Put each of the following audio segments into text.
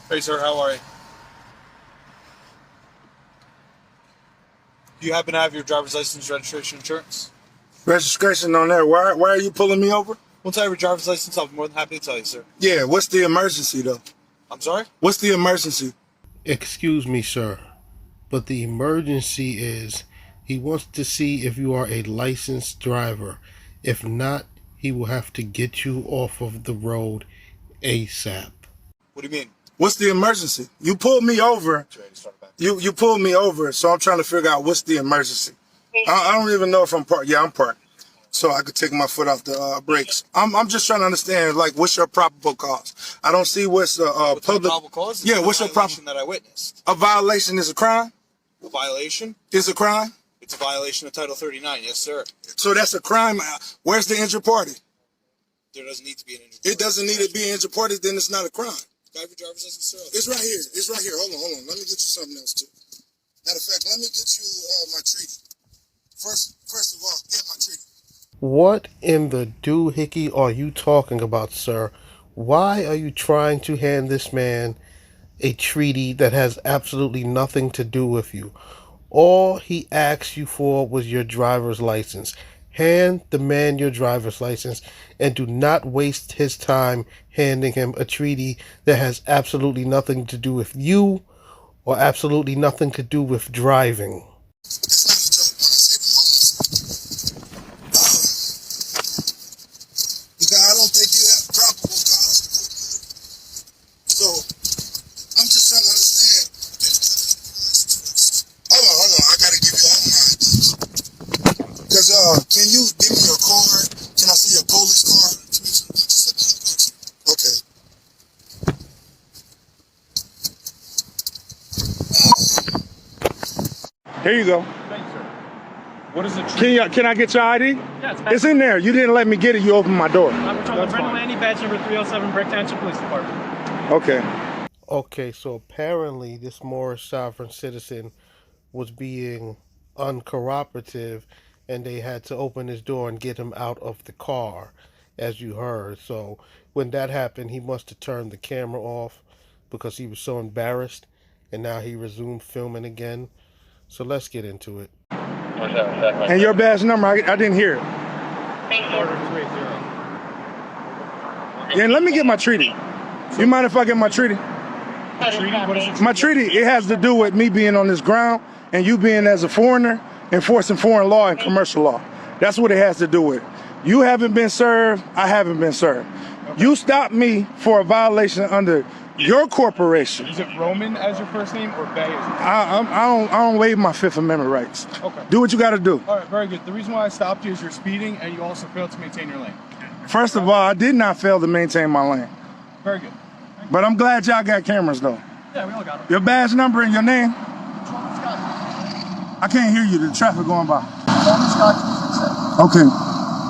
Hey sir, how are you? Do you happen to have your driver's license, registration, insurance? Registration on there. Why are you pulling me over? Once I have your driver's license, I'll be more than happy to tell you, sir. Yeah, what's the emergency though? I'm sorry? What's the emergency? Excuse me, sir, but the emergency is he wants to see if you are a licensed driver. If not, he will have to get you off of the road ASAP. What do you mean? What's the emergency? You pulled me over. You pulled me over, so I'm trying to figure out what's the emergency. I don't even know if I'm parked. Yeah, I'm parked. So I could take my foot off the brakes. I'm just trying to understand, like, what's your probable cause? I don't see what's What's public. the probable cause? Yeah, what's your violation that I witnessed? A violation is a crime? A violation? Is a crime? It's a violation of Title 39, yes sir. So that's a crime. Where's the injured party? There doesn't need to be an injured party. It doesn't need to be an injured party, then it's not a crime. Do I have your driver's license, sir? It's right here. It's right here. Hold on. Let me get you something else too. Matter of fact, let me get you my treaty. First of all, get my treaty. What in the doohickey are you talking about, sir? Why are you trying to hand this man a treaty that has absolutely nothing to do with you? All he asked you for was your driver's license. Hand the man your driver's license and do not waste his time handing him a treaty that has absolutely nothing to do with you or absolutely nothing to do with driving. Because I don't think you have probable cause to go to court. So I'm just trying to understand. Hold on. I gotta give you all my IDs. Because can you give me your card? Can I see your police card? Okay. Here you go. Thank you, sir. What is it? Can I get your ID? Yeah, It's in there. You didn't let me get it. You opened my door. I'm from Brendan Landy, badge number 307, Brick Township Police Department. Okay, So apparently this Moorish sovereign citizen was being uncooperative and they had to open his door and get him out of the car, as you heard. So when that happened, he must have turned the camera off because he was so embarrassed, and now he resumed filming again. So let's get into it. And your badge number, I didn't hear it. Order 280. Yeah, let me get my treaty. You mind if I get my treaty? Treaty? What is it? My treaty, it has to do with me being on this ground and you being as a foreigner, enforcing foreign law and commercial law. That's what it has to do with. You haven't been served, I haven't been served. Okay. You stopped me for a violation under your corporation. Is it Roman as your first name or Bay as your first name? I don't waive my Fifth Amendment rights. Okay. Do what you got to do. All right, very good. The reason why I stopped you is you're speeding and you also failed to maintain your lane. First of all, I did not fail to maintain my lane. Very good. But I'm glad y'all got cameras though. Yeah, we all got it. Your badge number and your name? Scott. I can't hear you. The traffic going by. Scott. Okay.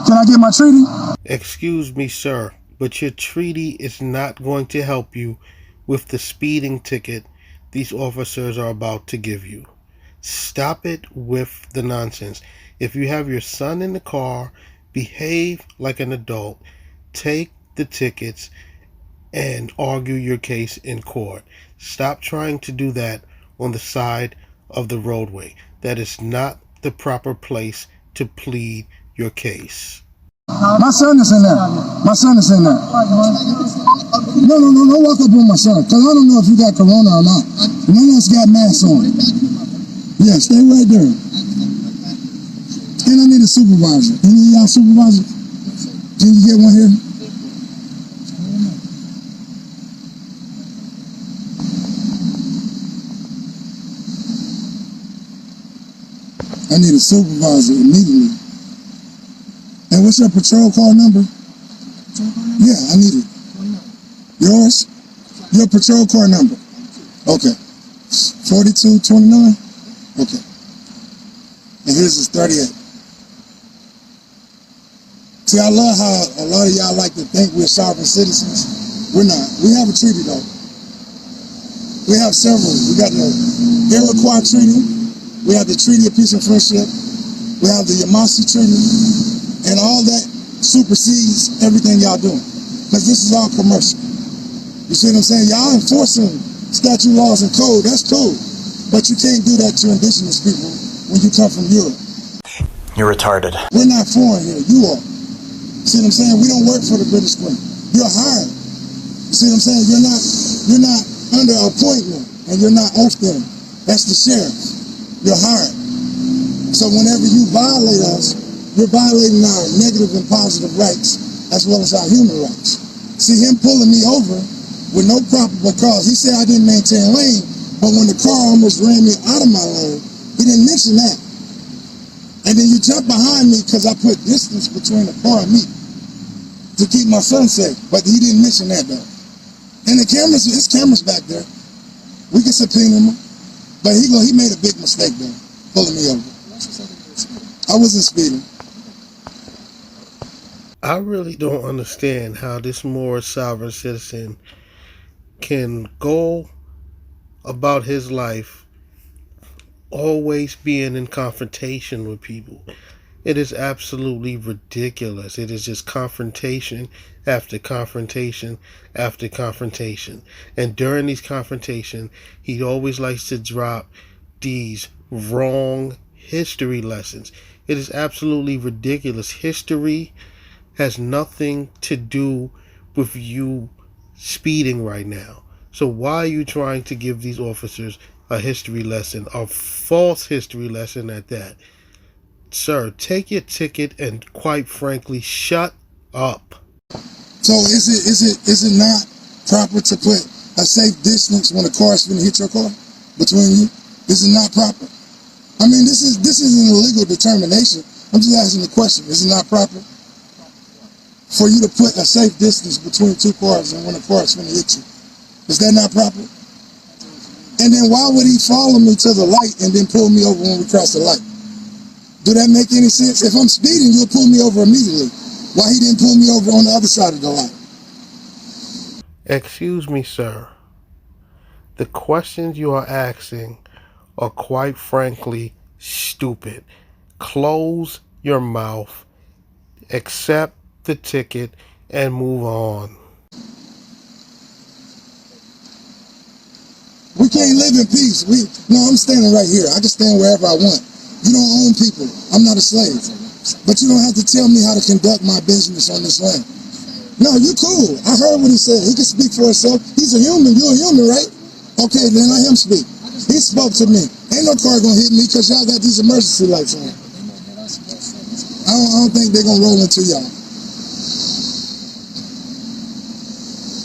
Can I get my treaty? Excuse me, sir, but your treaty is not going to help you with the speeding ticket these officers are about to give you. Stop it with the nonsense. If you have your son in the car, behave like an adult. Take the tickets and argue your case in court. Stop trying to do that on the side of the roadway. That is not the proper place to plead your case. My son is in there. My son is in there. No, don't walk up on my son, because I don't know if you got corona or not. None of us got masks on. Yeah, stay right there. And I need a supervisor. Any of y'all supervisor? Can you get one here? I need a supervisor immediately. And what's your patrol car number? Yeah, I need it. Yours? Your patrol car number? Okay. 4229? Okay. And his is 38. See, I love how a lot of y'all like to think we're sovereign citizens. We're not. We have a treaty though. We have several. We got the Iroquois Treaty. We have the Treaty of Peace and Friendship. We have the Yamasee Treaty. And all that supersedes everything y'all doing. Because this is all commercial. You see what I'm saying? Y'all enforcing statute laws and code, that's cool. But you can't do that to indigenous people when you come from Europe. You're retarded. We're not foreign here, you are. See what I'm saying? We don't work for the British Queen. You're hired. See what I'm saying? You're not under appointment, and you're not oath them. That's the sheriff. You're hired. So whenever you violate us, you're violating our negative and positive rights as well as our human rights. See, him pulling me over with no probable cause. He said I didn't maintain lane, but when the car almost ran me out of my lane, he didn't mention that. And then you jump behind me because I put distance between the car and me to keep my son safe. But he didn't mention that though. And the cameras, his cameras back there. We can subpoena him. But he made a big mistake though, pulling me over. I wasn't speeding. I really don't understand how this Moorish sovereign citizen can go about his life always being in confrontation with people. It is absolutely ridiculous. It is just confrontation after confrontation after confrontation. And during these confrontations, he always likes to drop these wrong history lessons. It is absolutely ridiculous. History has nothing to do with you speeding right now. So why are you trying to give these officers a history lesson, a false history lesson at that? Sir, take your ticket and quite frankly, shut up. So is it not proper to put a safe distance when a car is going to hit your car between you? Is it not proper? I mean, this is an illegal determination. I'm just asking the question. Is it not proper for you to put a safe distance between two cars and when a car is going to hit you? Is that not proper? And then why would he follow me to the light and then pull me over when we cross the light? Do that make any sense? If I'm speeding, you'll pull me over immediately. Why he didn't pull me over on the other side of the light? Excuse me, sir. The questions you are asking are quite frankly stupid. Close your mouth, accept the ticket, and move on. We can't live in peace. No, I'm standing right here. I can stand wherever I want. You don't own people. I'm not a slave. But you don't have to tell me how to conduct my business on this land. No, you cool. I heard what he said. He can speak for himself. He's a human. You're a human, right? Okay, then let him speak. He spoke to me. Ain't no car gonna hit me because y'all got these emergency lights on. I don't think they're gonna roll into y'all.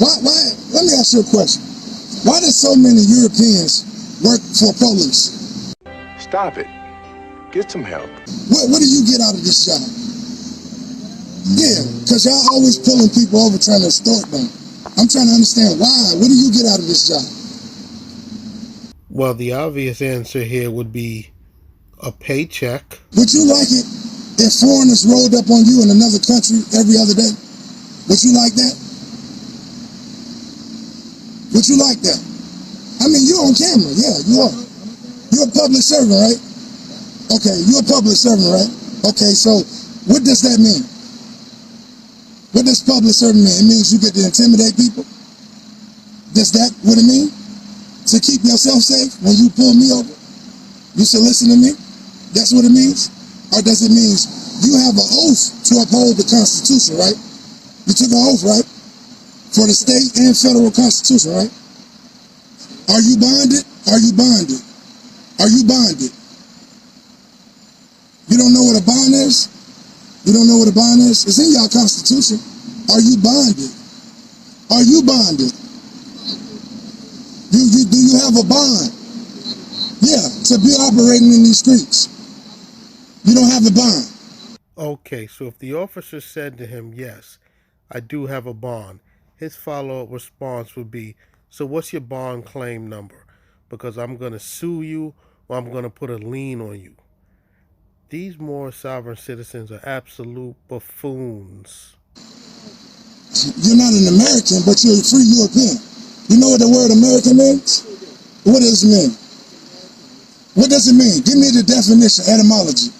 Why? Let me ask you a question. Why do so many Europeans work for police? Stop it. Get some help. What do you get out of this job? Yeah, because y'all always pulling people over trying to extort them. I'm trying to understand why. What do you get out of this job? Well, the obvious answer here would be a paycheck. Would you like it if foreigners rolled up on you in another country every other day? Would you like that? Would you like that? I mean, you're on camera. Yeah, you are. You're a public servant, right? Okay, you're a public servant, right? Okay, so what does that mean? What does public servant mean? It means you get to intimidate people? Is that what it means? To keep yourself safe when you pull me over? You should listen to me? That's what it means? Or does it mean you have an oath to uphold the Constitution, right? You took an oath, right? For the state and federal Constitution, right? Are you bonded? Are you bonded? Are you bonded? You don't know what a bond is? You don't know what a bond is? It's in your Constitution. Are you bonded? Are you bonded? Do you have a bond? Yeah, to be operating in these streets. You don't have a bond. Okay, so if the officer said to him, yes, I do have a bond, his follow-up response would be, so what's your bond claim number? Because I'm going to sue you or I'm going to put a lien on you. These Moorish sovereign citizens are absolute buffoons. You're not an American, but you're a free European. You know what the word American means? What does it mean? What does it mean? Give me the definition, etymology.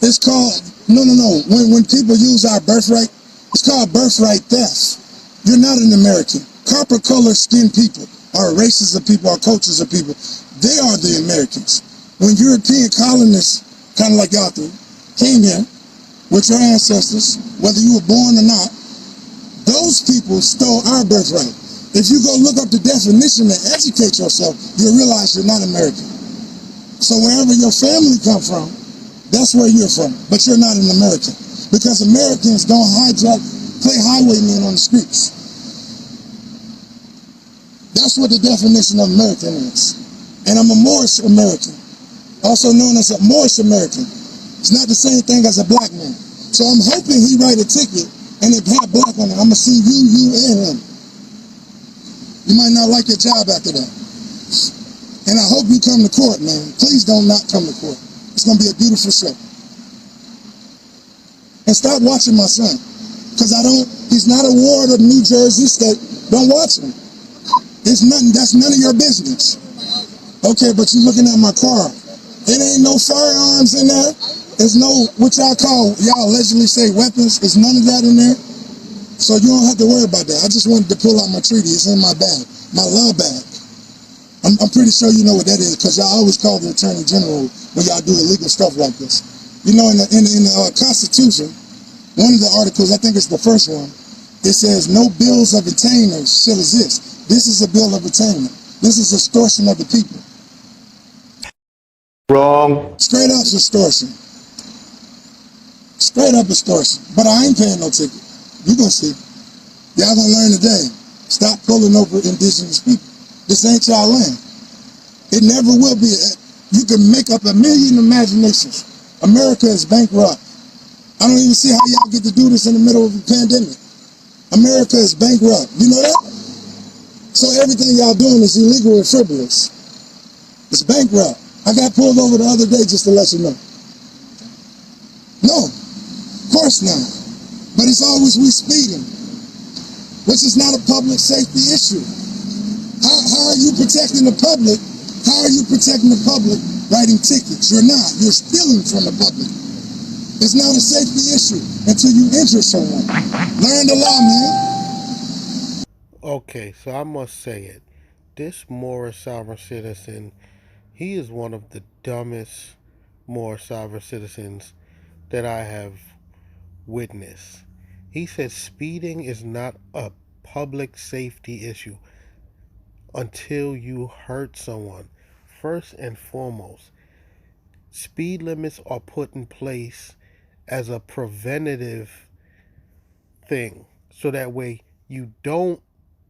It's called, no. When people use our birthright, it's called birthright theft. You're not an American. copper colored skinned people, our races of people, our cultures of people, they are the Americans. When European colonists, kind of like y'all do, came here with your ancestors, whether you were born or not, those people stole our birthright. If you go look up the definition and educate yourself, you'll realize you're not American. So wherever your family come from, that's where you're from, but you're not an American. Because Americans don't play highwaymen on the streets. That's what the definition of American is. And I'm a Moorish American, also known as a Moorish American. It's not the same thing as a black man. So I'm hoping he write a ticket and it had black on it. I'm gonna see you, and him. You might not like your job after that. And I hope you come to court, man. Please don't not come to court. It's gonna be a beautiful show. And stop watching my son. Because he's not a ward of New Jersey State. Don't watch him. It's nothing, that's none of your business. Okay, but you're looking at my car. It ain't no firearms in there. There's no, what y'all allegedly say weapons. There's none of that in there. So you don't have to worry about that. I just wanted to pull out my treaty. It's in my bag, my law bag. I'm pretty sure you know what that is because y'all always call the Attorney General when y'all do illegal stuff like this. You know, in the Constitution, one of the articles, I think it's the first one, it says no bills of attainder shall exist. This is a bill of attainment. This is extortion of the people. Wrong. Straight up extortion. Straight up extortion. But I ain't paying no ticket. You gonna see. Y'all gonna learn today. Stop pulling over indigenous people. This ain't y'all land. It never will be. You can make up a million imaginations. America is bankrupt. I don't even see how y'all get to do this in the middle of a pandemic. America is bankrupt. You know that? So everything y'all doing is illegal and frivolous. It's bankrupt. I got pulled over the other day just to let you know. No, of course not. But it's always we speeding, which is not a public safety issue. How are you protecting the public? How are you protecting the public writing tickets? You're not. You're stealing from the public. It's not a safety issue until you injure someone. Learn the law, man. Okay, so I must say it. This Moorish sovereign citizen, he is one of the dumbest Moorish sovereign citizens that I have witnessed. He said speeding is not a public safety issue until you hurt someone. First and foremost, speed limits are put in place as a preventative thing so that way you don't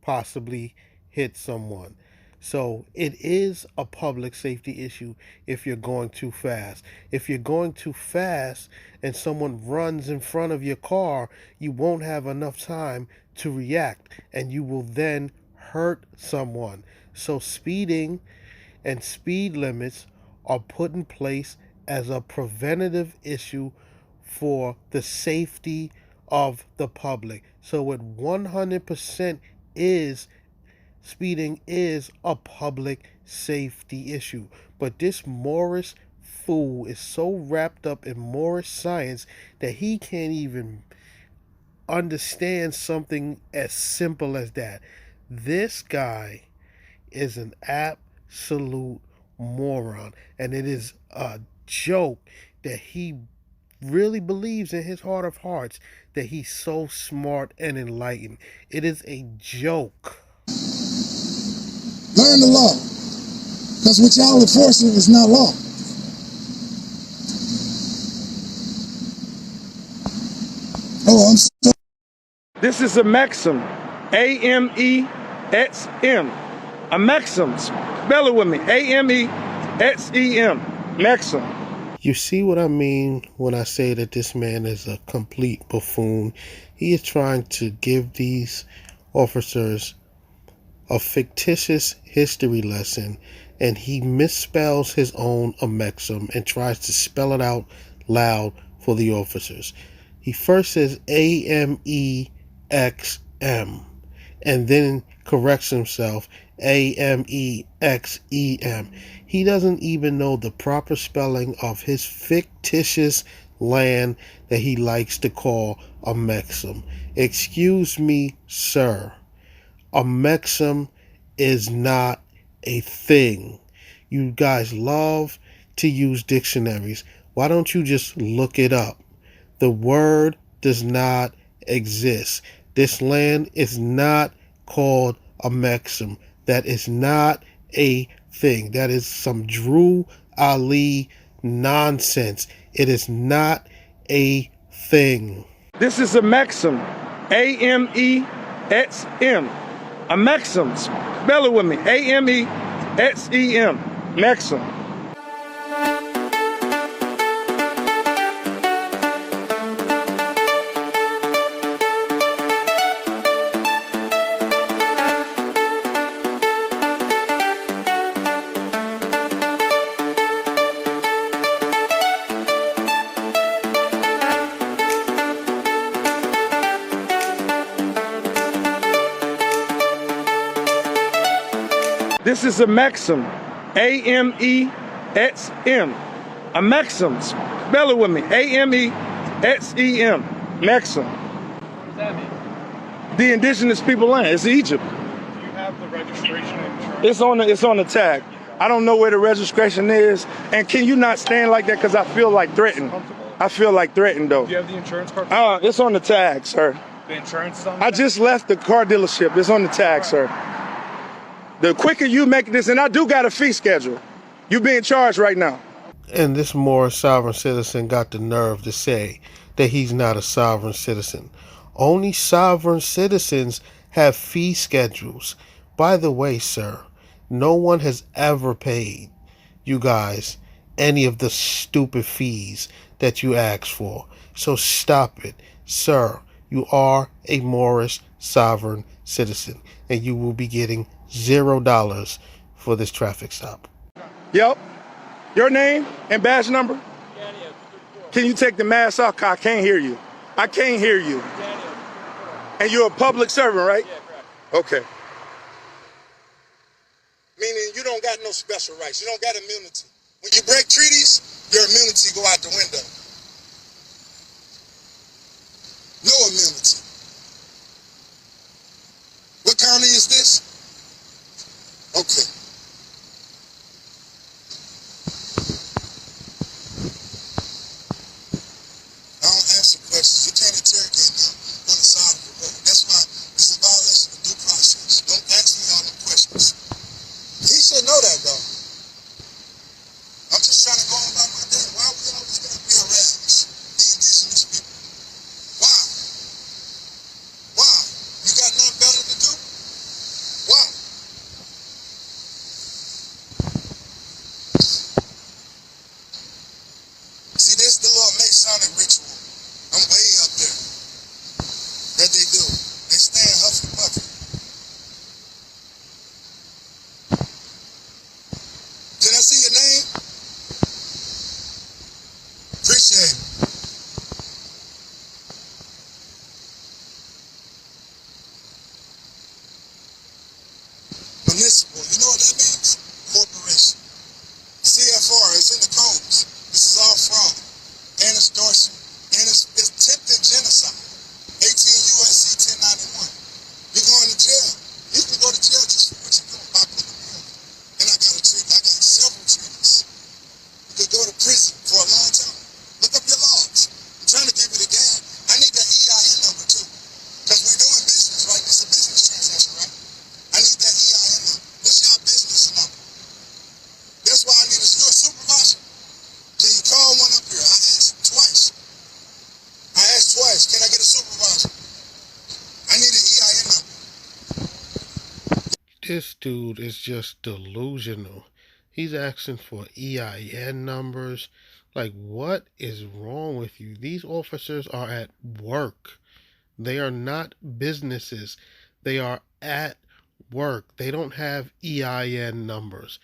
possibly hit someone. So it is a public safety issue if you're going too fast. If you're going too fast and someone runs in front of your car, you won't have enough time to react and you will then hurt someone. So speeding and speed limits are put in place as a preventative issue for the safety of the public. So it 100% is speeding is a public safety issue. But this Moorish fool is so wrapped up in Moorish science that he can't even understand something as simple as that. This guy is an absolute moron, and it is a joke that he really believes in his heart of hearts that he's so smart and enlightened. It is a joke. Learn the law. Because what y'all enforcing is not law. Oh, I'm so... This is a maxim. A-M-E-X-M. A maxim. Spell it with me. A-M-E-X-E-M. Maxim. You see what I mean when I say that this man is a complete buffoon? He is trying to give these officers a fictitious history lesson, and he misspells his own amexum and tries to spell it out loud for the officers. He first says A-M-E-X-M and then corrects himself A-M-E-X-E-M. He doesn't even know the proper spelling of his fictitious land that he likes to call amexum. Excuse me, sir. A maxim is not a thing. You guys love to use dictionaries. Why don't you just look it up? The word does not exist. This land is not called a maxim. That is not a thing. That is some Drew Ali nonsense. It is not a thing. This is a maxim. A-M-E-X-M. A maxim. Spell it with me. A-M-E-X-E-M. Maxim. This is a maxim. A-M-E-X-M. A maxim. Spell it with me. A-M-E-X-E-M. Maxim. What does that mean? The indigenous people land. It's Egypt. Do you have the registration and insurance? It's on the tag. I don't know where the registration is. And can you not stand like that? Because I feel like threatened. I feel like threatened though. Do you have the insurance card? It's on the tag, sir. The insurance is on the I tag? just left the car dealership. It's on the tag, sir. The quicker you make this, and I do got a fee schedule. You being charged right now. And this Moorish sovereign citizen got the nerve to say that he's not a sovereign citizen. Only sovereign citizens have fee schedules. By the way, sir, no one has ever paid you guys any of the stupid fees that you asked for. So stop it. Sir, you are a Moorish sovereign citizen, and you will be getting $0 for this traffic stop. Yep. Your name and badge number? Can you take the mask off? 'Cause I can't hear you. I can't hear you. And you're a public servant, right? Yeah, correct. Okay. Meaning you don't got no special rights. You don't got immunity. When you break treaties, your immunity go out the window. No immunity. What county is this? Okay. I don't answer questions. You can't interrogate me on the side of the road. That's why it's a violation of due process. Don't ask me all the questions. He should know that, though. I'm just trying to go on about my day. Why are we always going to be harassed? The indigenous people. Why? Why? You got nothing better to do? Why? See, this the Lord Masonic ritual. I'm way up there. That they do. They stand huffy puffy. Can I see your name? Appreciate it. Municipal, you know what that means? Corporation. CFR is in the codes. This is all fraud and extortion. And it's attempted genocide. 18 U.S.C. 1091. You're going to jail. You can go to jail just for what you're doing by putting the bill. And I got a treaty. I got several treaties. You could go to prison for a long time. Look up your logs. I'm trying to give you the game. I need that EIN number too. Because we're doing business, right? It's a business transaction, right? I need that EIN number. What's your business number? That's why I need a supervisor. Can you call one up here? I asked twice. Can I get a supervisor? I need an EIN number. This dude is just delusional. He's asking for EIN numbers. Like, what is wrong with you? These officers are at work. They are not businesses. They are at work. They don't have EIN numbers.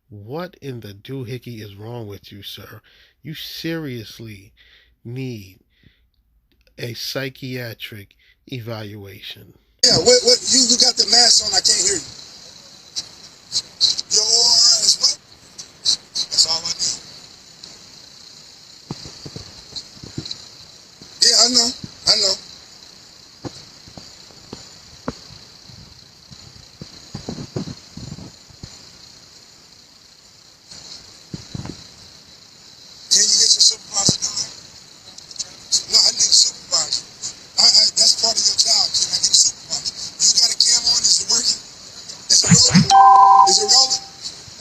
What in the doohickey is wrong with you, sir? You seriously need a psychiatric evaluation. Yeah, what you got the mask on, I can't hear you. Your OR is what? That's all I need. Yeah, I know. That's part of your job. Can I get a supervisor? You got a cam on? Is it working? Is it rolling? Is it rolling?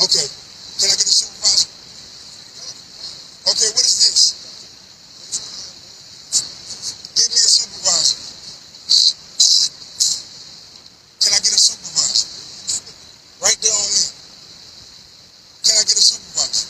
Okay. Can I get a supervisor? Okay, what is this? Give me a supervisor. Can I get a supervisor? Right there on me. Can I get a supervisor?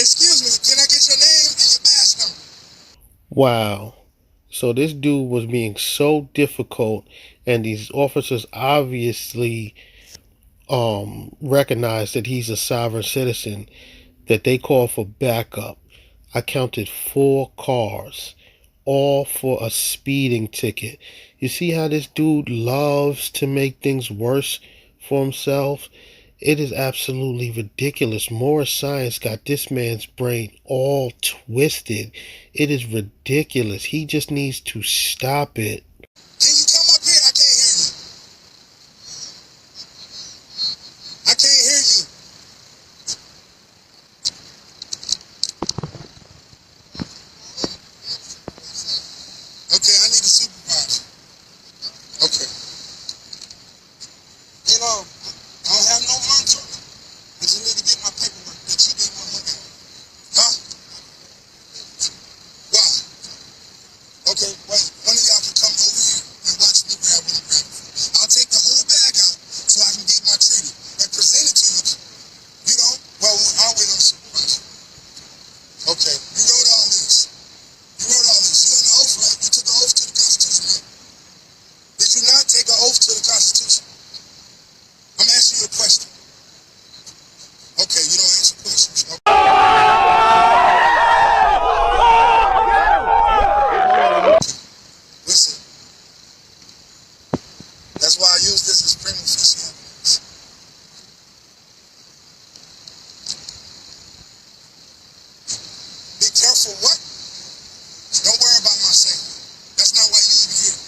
Excuse me, can I get your name and your badge number? Wow. So this dude was being so difficult, and these officers obviously recognize that he's a sovereign citizen, that they call for backup. I counted 4 cars, all for a speeding ticket. You see how this dude loves to make things worse for himself? It is absolutely ridiculous. Moorish science got this man's brain all twisted. It is ridiculous. He just needs to stop it. Can you come up here? I can't hear you. I can't hear you. Okay, I need a supervisor. Okay. You know, I don't have no lunch on me. I just need to get my paperwork that you didn't want to look at. Huh? Why? Okay, wait. One of y'all can come over here and watch me grab what I'm grabbing for. I'll take the whole bag out so I can get my treaty and present it to you. You know? Well, I'll wait on the supervisor. Okay, you wrote all this. You wrote all this. You on the oath, right? You took an oath to the Constitution, right? Did you not take an oath to the Constitution? I'm asking you a question. Okay, you don't answer questions. Listen, that's why I use this as prima facie evidence. Be careful what? Don't worry about my safety. That's not why you're even here.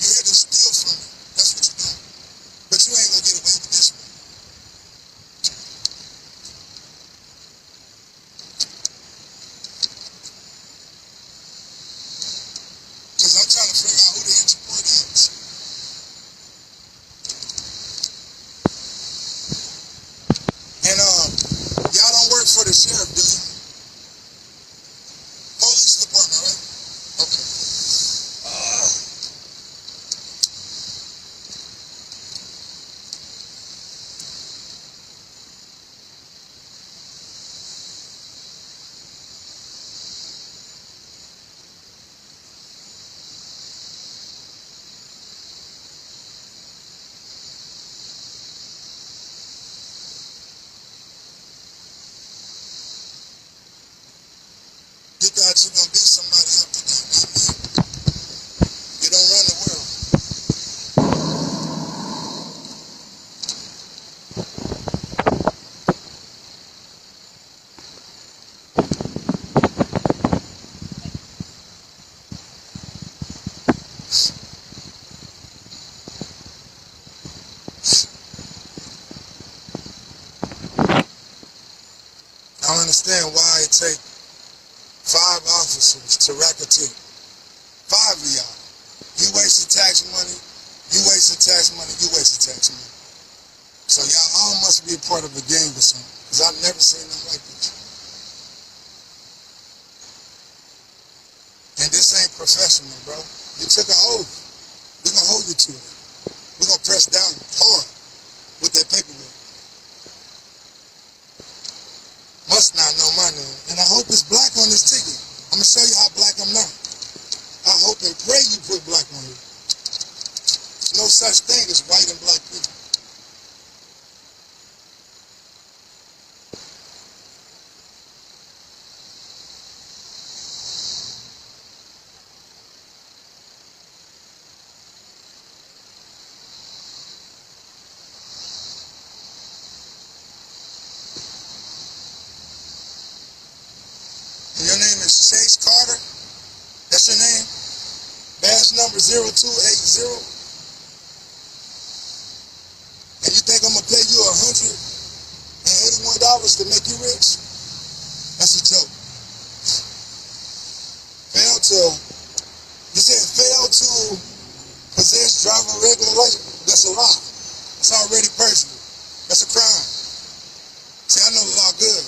You're here to steal from me. That's what you're doing. But you ain't gonna get away with this one. Because I'm trying to figure out who the entry point is. And y'all don't work for the sheriff, do you? Police department, right? Okay. You thought you were gonna be somebody up to date, not me. You don't run the world. I don't understand why it takes 5 officers to racketeer. 5 of y'all. You wasted tax money, you wasted tax money, you wasted tax money. So y'all all must be a part of a gang or something. Because I've never seen nothing like this. And this ain't professional, bro. You took an oath. We're gonna hold you to it. We're gonna press down hard with that paperwork. Must not know my name. And I hope it's black on this ticket. I'm gonna show you how black I'm not. I hope and pray you put black on it. There's no such thing as white and black people. And your Carter, that's your name? Badge number 0280. And you think I'm gonna pay you $181 to make you rich? That's a joke. You said fail to possess driver regular license. That's a lie. It's already perjury. That's a crime. See, I know the law good.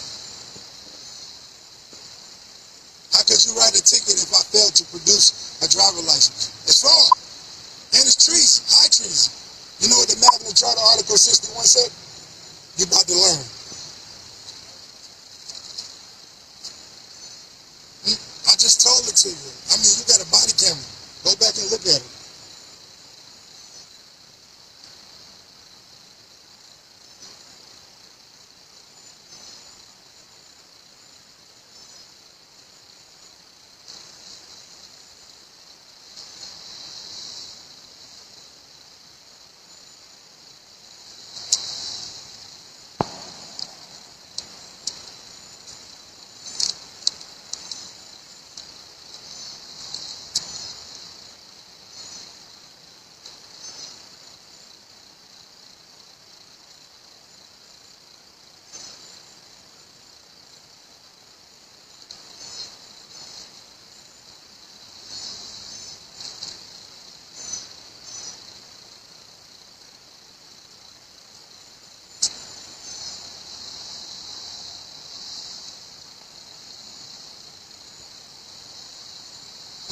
How could you write a ticket if I failed to produce a driver license? It's wrong. And it's treason, high treason. You know what the Magna Charta Article 61 said? You're about to learn. I just told it to you. I mean, you got a body camera. Go back and look at it.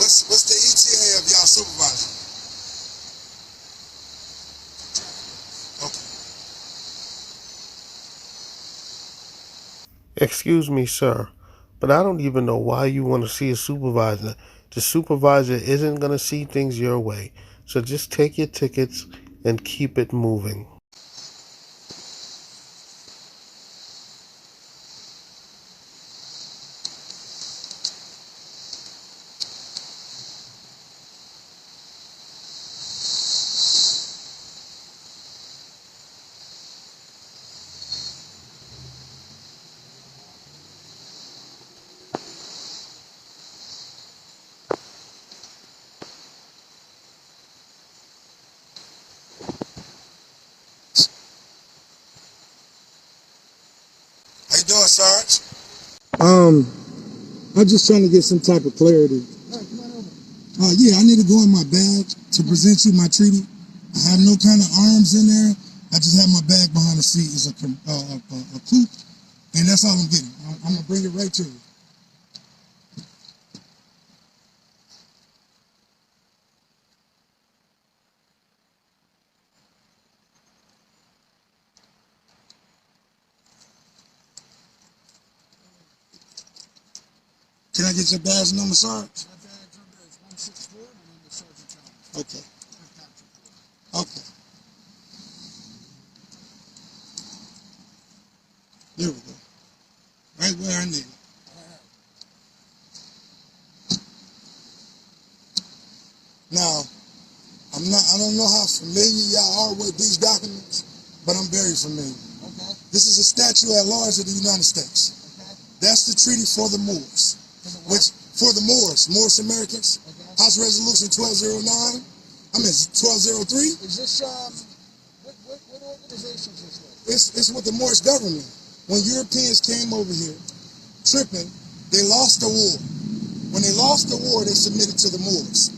What's the ETA of y'all supervisor? Okay. Excuse me, sir, but I don't even know why you want to see a supervisor. The supervisor isn't going to see things your way. So just take your tickets and keep it moving. How you doing, Sarge? I'm just trying to get some type of clarity. Yeah, I need to go in my bag to present you my treaty. I have no kind of arms in there. I just have my bag behind the seat as a coupe, and that's all I'm getting. I'm gonna bring it right to you. Can I get your badge number, Sarge? My badge number is 164, and I'm the Sergeant General. Okay. Okay. There we go. Right where I need it. Now, I don't know how familiar y'all are with these documents, but I'm very familiar. Okay. This is a statute at large of the United States. Okay. That's the treaty for the Moors. For the Moors, Moorish Americans. Okay. House Resolution 1209. I mean 1203. Is this what organization is this? It's with the Moorish government. When Europeans came over here tripping, they lost the war. When they lost the war, they submitted to the Moors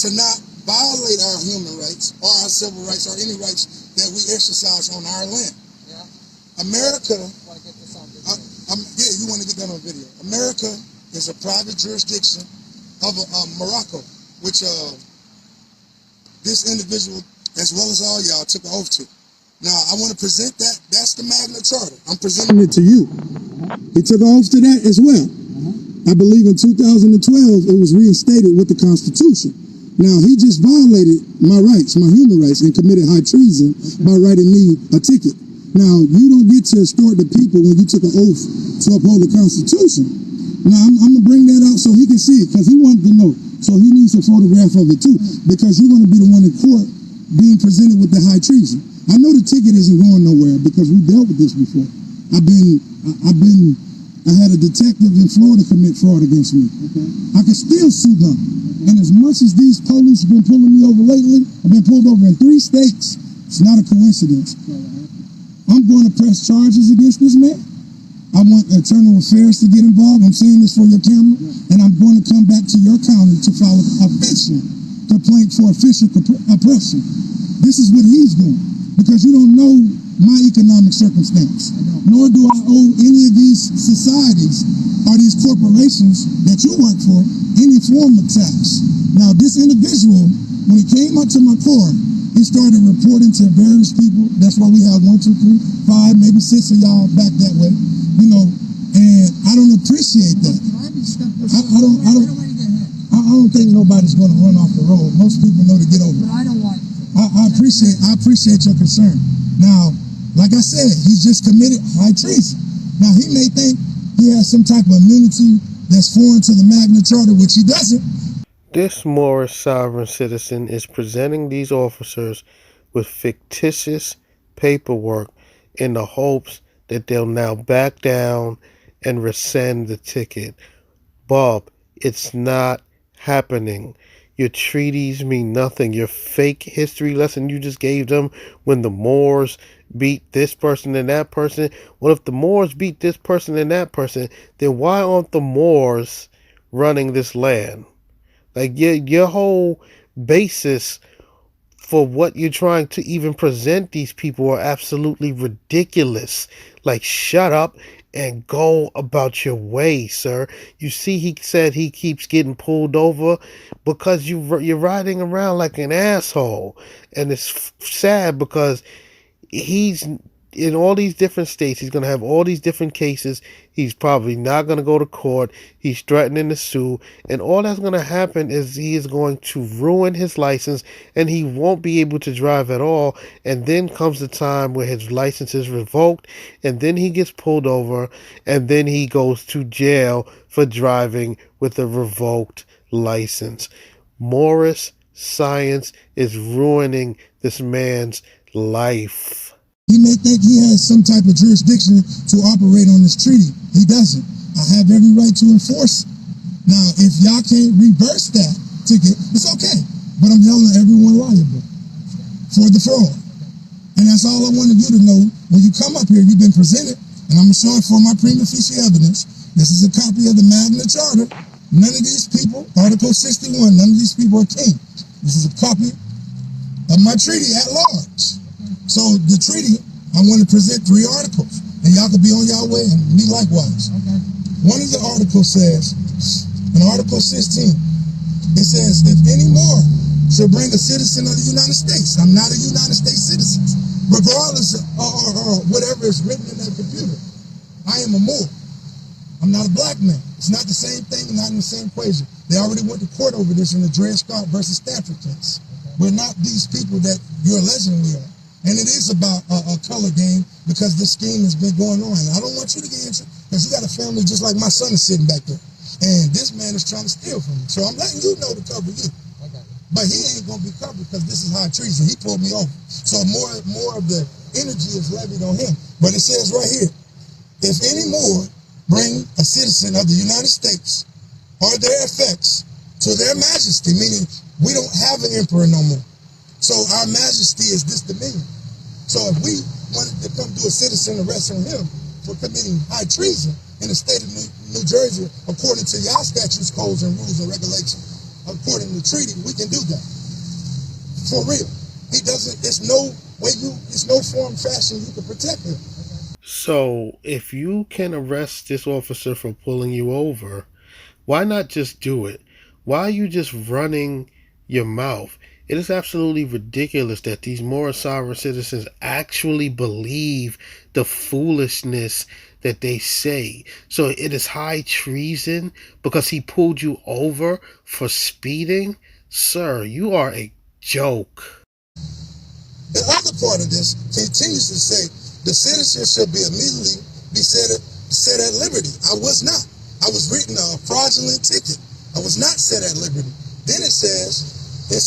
to not violate our human rights or our civil rights or any rights that we exercise on our land. Yeah. America. Want to get this on video? Yeah, you want to get that on video. America is a private jurisdiction of Morocco, which this individual, as well as all y'all, took an oath to. Now, I want to present that. That's the Magna Charta. I'm presenting it to you. He took an oath to that as well. I believe in 2012, it was reinstated with the Constitution. Now, he just violated my rights, my human rights, and committed high treason by writing me a ticket. Now, you don't get to extort the people when you took an oath to uphold the Constitution. Now, I'm going to bring that out so he can see it, because he wanted to know. So he needs a photograph of it, too, because you're going to be the one in court being presented with the high treason. I know the ticket isn't going nowhere because we dealt with this before. I've been I had a detective in Florida commit fraud against me. I could still sue them. And as much as these police have been pulling me over lately, I've been pulled over in 3 states. It's not a coincidence. I'm going to press charges against this man. I want Internal Affairs to get involved. I'm saying this for your camera. And I'm going to come back to your county to file a fiction complaint for official oppression. This is what he's doing. Because you don't know my economic circumstance. Nor do I owe any of these societies or these corporations that you work for any form of tax. Now, this individual, when he came up to my car, he started reporting to various people. That's why we have 1, 2, 3, 5, maybe 6 of y'all back that way. You know, and I don't appreciate that. I don't think nobody's going to run off the road. Most people know to get over it. I appreciate your concern. Now, like I said, he's just committed high treason. Now, he may think he has some type of immunity that's foreign to the Magna Charta, which he doesn't. This Moorish sovereign citizen is presenting these officers with fictitious paperwork in the hopes that they'll now back down and rescind the ticket. Bob, it's not happening. Your treaties mean nothing. Your fake history lesson you just gave them when the Moors beat this person and that person. Well, if the Moors beat this person and that person, then why aren't the Moors running this land? Like your whole basis for what you're trying to even present these people are absolutely ridiculous. Like, shut up and go about your way, sir. You see, he said he keeps getting pulled over because you're riding around like an asshole. And it's sad because he's in all these different states. He's going to have all these different cases. He's probably not going to go to court. He's threatening to sue. And all that's going to happen is he is going to ruin his license and he won't be able to drive at all. And then comes the time where his license is revoked and then he gets pulled over and then he goes to jail for driving with a revoked license. Moorish science is ruining this man's life. He may think he has some type of jurisdiction to operate on this treaty. He doesn't. I have every right to enforce it. Now, if y'all can't reverse that ticket, it's okay. But I'm holding everyone liable for the fraud. And that's all I wanted you to know. When you come up here, you've been presented, and I'm showing for my prima facie evidence. This is a copy of the Magna Charta. None of these people, Article 61, none of these people are king. This is a copy of my treaty at large. So the treaty, I want to present 3 articles, and y'all can be on y'all way, and me likewise. Okay. One of the articles says, in Article 16, it says, if any more shall bring a citizen of the United States, I'm not a United States citizen, regardless of or whatever is written in that computer, I am a Moor. I'm not a black man. It's not the same thing, not in the same equation. They already went to court over this in the Dred Scott versus Stanford case. We're not these people that you're alleging we are. And it is about a color game because this scheme has been going on. And I don't want you to get into it because you got a family just like my son is sitting back there. And this man is trying to steal from me. So I'm letting you know to cover you. But he ain't going to be covered because this is high treason. He pulled me over. So more of the energy is levied on him. But it says right here, if any more bring a citizen of the United States or their effects to their majesty, meaning we don't have an emperor no more. So our majesty is this dominion. So if we wanted to come do a citizen arrest on him for committing high treason in the state of New Jersey, according to y'all statutes, codes, and rules and regulations, according to the treaty, we can do that. For real. He doesn't, it's no form, fashion you can protect him. So if you can arrest this officer for pulling you over, why not just do it? Why are you just running your mouth? It is absolutely ridiculous that these Moorish sovereign citizens actually believe the foolishness that they say. So it is high treason because he pulled you over for speeding? Sir, you are a joke. The other part of this continues to say the citizen should be immediately be set at liberty. I was not. I was written a fraudulent ticket. I was not set at liberty. Then it says, and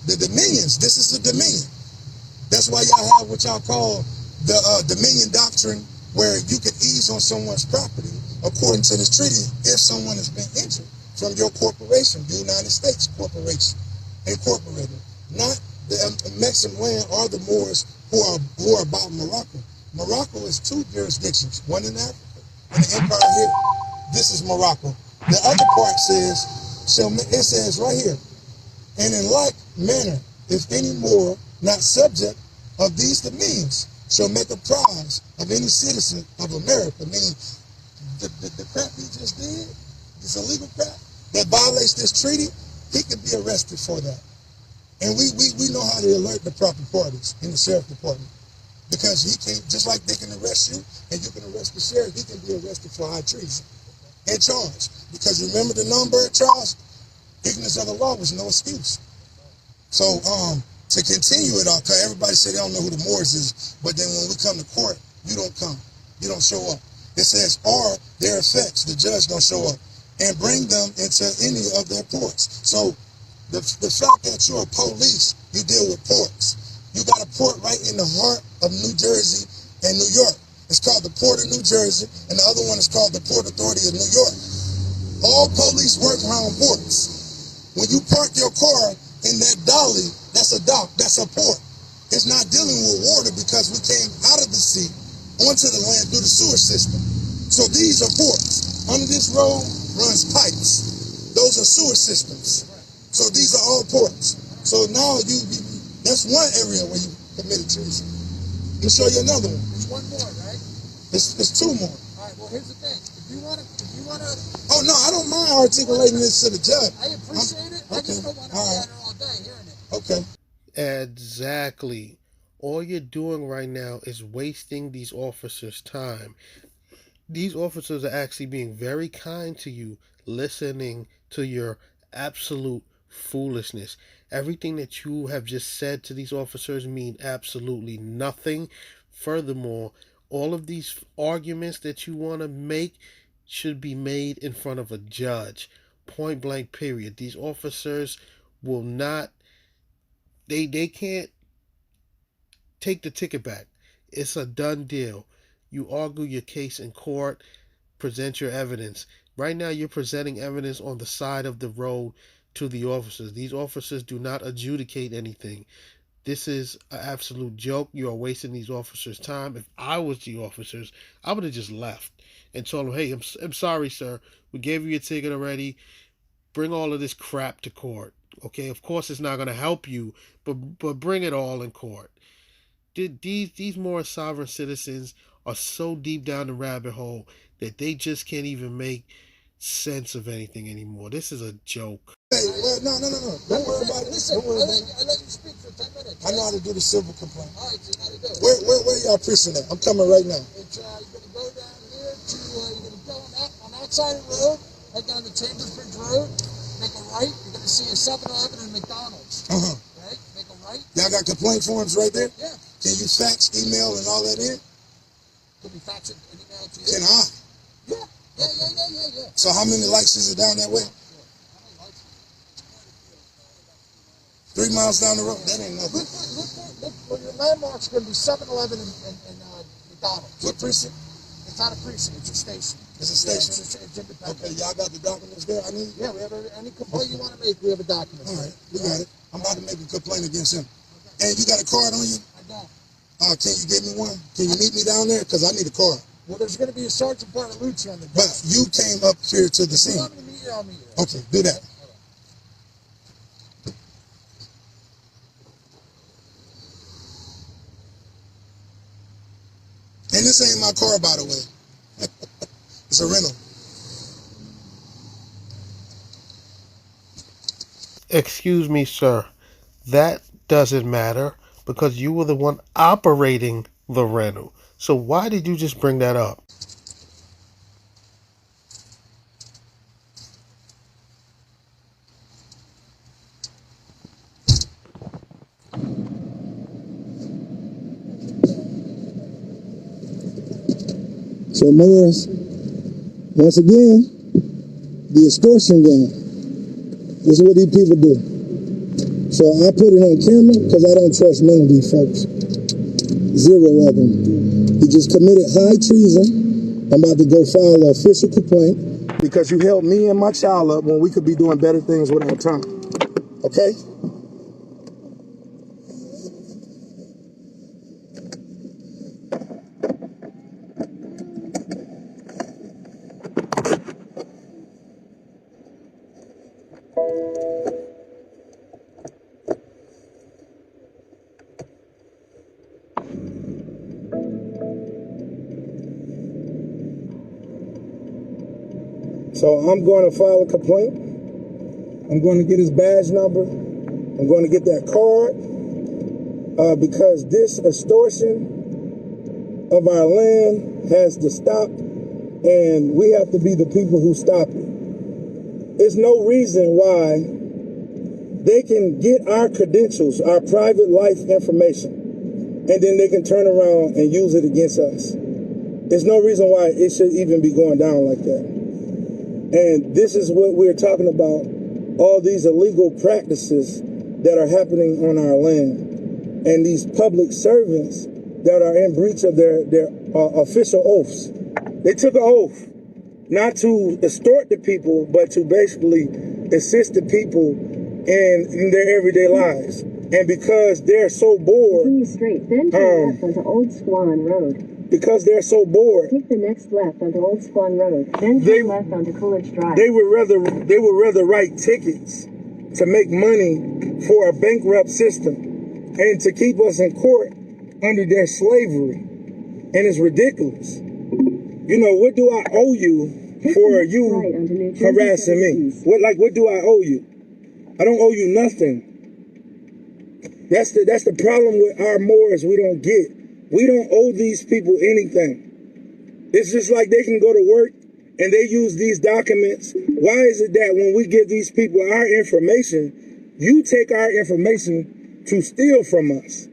the dominions, this is the dominion. That's why y'all have what y'all call the dominion doctrine where you can ease on someone's property according to this treaty if someone has been injured from your corporation, the United States Corporation, Incorporated, not the Mexican land or the Moors who are about Morocco. Morocco is two jurisdictions, one in Africa and the empire here. This is Morocco. The other part says, so it says right here, and in like manner, if any Moor not subject of these dominions shall make a prize of any citizen of America, meaning the crap he just did, this illegal crap that violates this treaty, he could be arrested for that. And we know how to alert the proper parties in the sheriff department, because he can't, just like they can arrest you and you can arrest the sheriff, he can be arrested for high treason and charged. Because remember the non-bird charge, ignorance of the law was no excuse. So to continue it all, because everybody said they don't know who the Moors is, but then when we come to court, you don't come, you don't show up. It says, or their effects, the judge don't show up, and bring them into any of their ports. So the fact that you're a police, you deal with ports. You got a port right in the heart of New Jersey and New York. It's called the Port of New Jersey, and the other one is called the Port Authority of New York. All police work around ports. When you park your car in that dolly, that's a dock, that's a port. It's not dealing with water because we came out of the sea onto the land through the sewer system. So these are ports. Under this road runs pipes. Those are sewer systems. So these are all ports. So now that's one area where you committed treason. Let me show you another one. There's one more, right? It's two more. All right, well, here's the thing. If you want to... Oh, no, I don't mind articulating this to the judge. I appreciate it. I just don't want to be out here all day hearing it. Okay. Exactly. All you're doing right now is wasting these officers' time. These officers are actually being very kind to you, listening to your absolute foolishness. Everything that you have just said to these officers mean absolutely nothing. Furthermore, all of these arguments that you want to make should be made in front of a judge. Point blank, period. These officers will not, they can't take the ticket back. It's a done deal. You argue your case in court, present your evidence. Right now you're presenting evidence on the side of the road to the officers. These officers do not adjudicate anything. This is an absolute joke. You are wasting these officers' time. If I was the officers, I would have just left and told them, hey, I'm sorry, sir. We gave you your ticket already. Bring all of this crap to court. Okay, of course it's not going to help you, but bring it all in court. These more sovereign citizens are so deep down the rabbit hole that they just can't even make sense of anything anymore. This is a joke. Hey, well, no. Don't worry about it. Listen, Don't worry about it. I let you speak for 10 minutes. I know how to do the civil complaint. All right, so you know how to do it. Where y'all preaching at? I'm coming right now. It's, you're going to go down here to, you're going to go on that side of the road, head down to Chambers Bridge Road, make a right, you're going to see a 7-Eleven and McDonald's. Right? Make a right. Y'all got complaint forms right there? Yeah. Can you fax, email, and all that in? Can we fax it and email it to you? Can I? Yeah. So how many lights is it down that way? 3 miles down the road? That ain't nothing. Look, well, your landmark's going to be 7-Eleven and McDonald's. What precinct? It's not a precinct, it's a station. It's a station? It's independent. Okay, y'all got the documents there? I need. Yeah, we have any complaint you want to make, we have a document. All right, we got it. I'm about to make a complaint against him. And you got a card on you? I don't. Can you give me one? Can you meet me down there? Because I need a card. Well, there's going to be a Sergeant Bartolucci on the But desk. you came up here to the If scene. you want me to meet you, I'll meet you. Okay, do that. And this ain't my car, by the way. It's a rental. Excuse me, sir. That doesn't matter because you were the one operating the rental. So why did you just bring that up? So Maures, once again, the extortion game. This is what these people do. So I put it on camera because I don't trust none of these folks. 0 of them. He just committed high treason. I'm about to go file an official complaint. Because you held me and my child up when we could be doing better things with our time. Okay? So I'm going to file a complaint. I'm going to get his badge number. I'm going to get that card because this extortion of our land has to stop, and we have to be the people who stop it. There's no reason why they can get our credentials, our private life information, and then they can turn around and use it against us. There's no reason why it should even be going down like that. And this is what we're talking about, all these illegal practices that are happening on our land, and these public servants that are in breach of their official oaths. They took an oath not to extort the people, but to basically assist the people in their everyday lives. And because they're so bored, continue straight, then turn left onto Old Squan Road. Because they're so bored, take the next left onto Old Squan Road, then turn left onto Coolidge Drive. They would rather write tickets to make money for a bankrupt system and to keep us in court under their slavery. And it's ridiculous. You know, what do I owe you for you harassing me? What do I owe you? I don't owe you nothing. That's the problem with our Moors we don't get. We don't owe these people anything. It's just like they can go to work and they use these documents. Why is it that when we give these people our information, you take our information to steal from us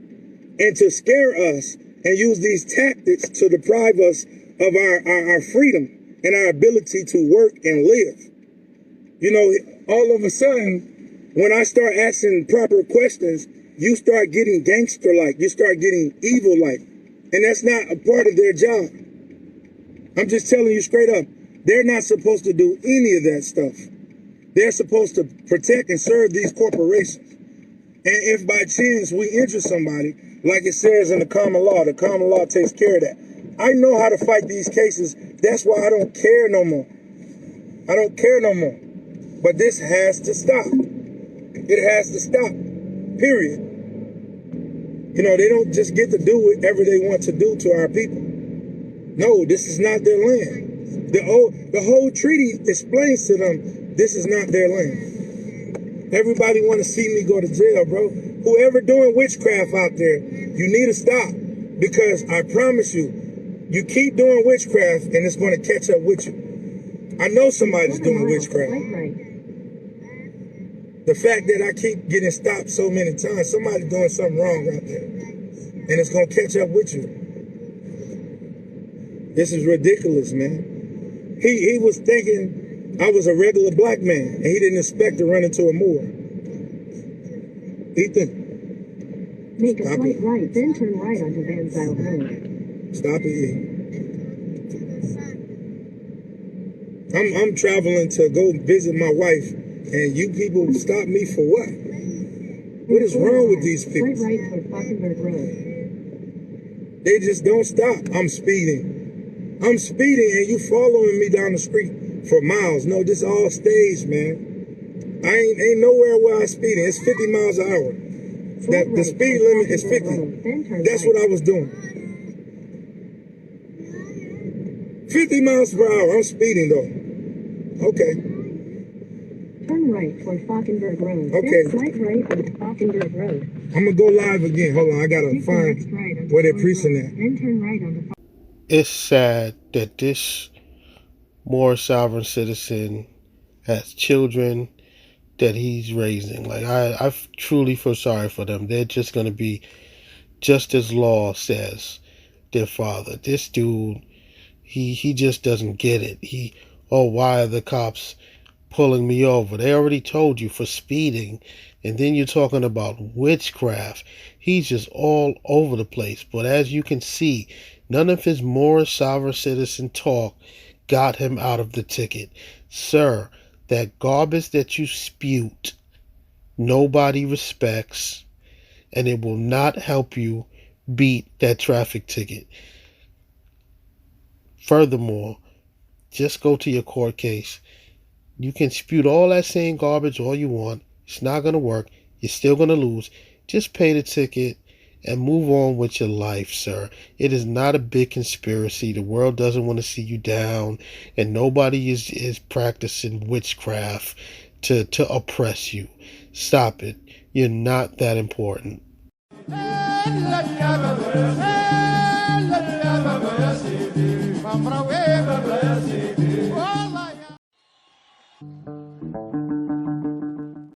and to scare us and use these tactics to deprive us of our freedom and our ability to work and live? You know, all of a sudden, when I start asking proper questions, you start getting gangster-like. You start getting evil-like. And that's not a part of their job. I'm just telling you straight up. They're not supposed to do any of that stuff. They're supposed to protect and serve these corporations. And if by chance we injure somebody, like it says in the common law takes care of that. I know how to fight these cases. That's why I don't care no more. I don't care no more. But this has to stop. It has to stop. Period. You know, they don't just get to do whatever they want to do to our people. No, this is not their land. The whole treaty explains to them this is not their land. Everybody want to see me go to jail, bro. Whoever doing witchcraft out there, you need to stop. Because I promise you, you keep doing witchcraft and it's going to catch up with you. I know somebody's doing witchcraft. The fact that I keep getting stopped so many times, somebody's doing something wrong out there. And it's going to catch up with you. This is ridiculous, man. He was thinking I was a regular black man, and he didn't expect to run into a Moor. Ethan. Make a slight right, then turn right onto Van Zyl Road. Stop it. I'm traveling to go visit my wife, and you people stop me for what? What is wrong with these people? Right toward Falkenberg Road. They just don't stop. I'm speeding, and you following me down the street for miles. No, this all staged, man. I ain't nowhere where I'm speeding. It's 50 miles an hour. The speed limit is 50. That's what I was doing. 50 miles per hour. I'm speeding though. Okay. Turn right toward Falkenberg Road. Okay. Then slight right onto Falkenberg Road. I'm gonna go live again. Hold on, I gotta find where they're preaching at. Then turn right onto. It's sad that this Moor sovereign citizen has children that he's raising. Like I truly feel sorry for them. They're just gonna be just as law says their father. This dude, he just doesn't get it. Why are the cops pulling me over. They already told you for speeding, and then you're talking about witchcraft. He's just all over the place. But as you can see, none of his Moorish sovereign citizen talk got him out of the ticket. Sir, that garbage that you spewed, nobody respects, and it will not help you beat that traffic ticket. Furthermore, just go to your court case. You can spew all that same garbage all you want. It's not going to work. You're still going to lose. Just pay the ticket and move on with your life, sir. It is not a big conspiracy. The world doesn't want to see you down, and nobody is practicing witchcraft to oppress you. Stop it. You're not that important.